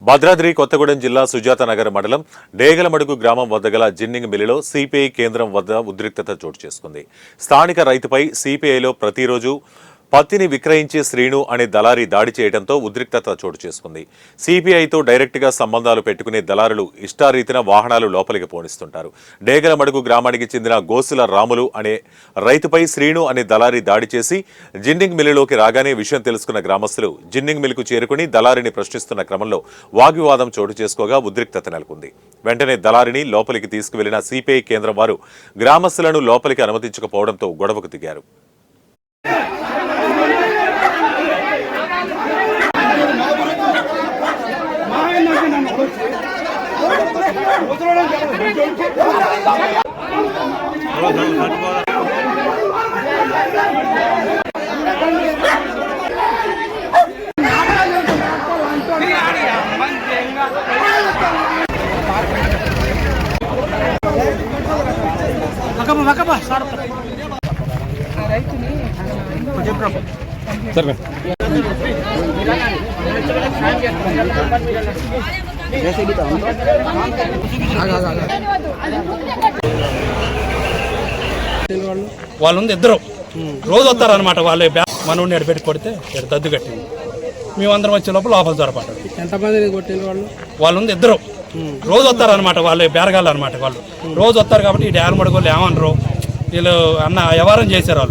భద్రాద్రి కొత్తగూడెం జిల్లా సుజాతనగర్ మండలం డేగలమడుగు గ్రామం వద్ద గల జిన్నింగ్ మిల్లులో సిపిఐ కేంద్రం వద్ద ఉద్రిక్తత చోటు చేసుకుంది. స్థానిక రైతుపై సిపిఐలో ప్రతిరోజు పత్తిని విక్రయించే శ్రీను అనే దళారీ దాడి చేయడంతో ఉద్రిక్తత చోటు చేసుకుంది. సిపిఐతో డైరెక్ట్గా సంబంధాలు పెట్టుకునే దళారులు ఇష్టారీతిన వాహనాలు లోపలికి పోనిస్తుంటారు. డేగలమడుగు గ్రామానికి చెందిన గోసుల రాములు అనే రైతుపై శ్రీను అనే దళారీ దాడి చేసి జిన్నింగ్ మిల్లులోకి రాగానే విషయం తెలుసుకున్న గ్రామస్తులు జిన్నింగ్ మిల్లుకు చేరుకుని దళారిని ప్రశ్నిస్తున్న క్రమంలో వాగ్వివాదం చోటు చేసుకోగా ఉద్రిక్తత నెలకొంది. వెంటనే దళారిని లోపలికి తీసుకువెళ్లిన సిపిఐ కేంద్రం వారు గ్రామస్తులను లోపలికి అనుమతించకపోవడంతో గొడవకు దిగారు. వాళ్ళు ఇద్దరు రోజు వస్తారనమాట. వాళ్ళే మనోడిని ఎడబెట్టి కొడితే దద్దు కట్టింది. మేమందరం వచ్చే లోపల లోపల దొరపడ్డారు. ఎంతమంది కొట్టిన వాళ్ళు ఇద్దరు రోజు వస్తారనమాట. వాళ్ళే బేరగాళ్ళు అనమాట. వాళ్ళు రోజు వస్తారు కాబట్టి ఈ డ్యాన్ మడుగోళ్ళు ఏమనరు. వీళ్ళు అన్న వ్యవహారం చేశారు.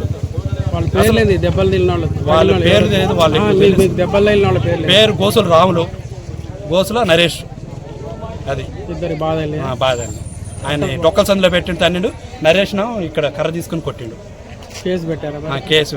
వాళ్ళ పేరు లేదు, దెబ్బలు తిన్న వాళ్ళ పేరు లేదు. వాళ్ళ దెబ్బలు తిన్న వాళ్ళ పేరు గోసుల రాములు, గోసుల నరేష్. అది ఇద్దరు బాధ. ఆయన డొక్కల సందులో పెట్టిండు తన్నిండు. నరేష్ ఇక్కడ కర్ర తీసుకుని కొట్టిండు. కేసు పెట్టారా? కేసు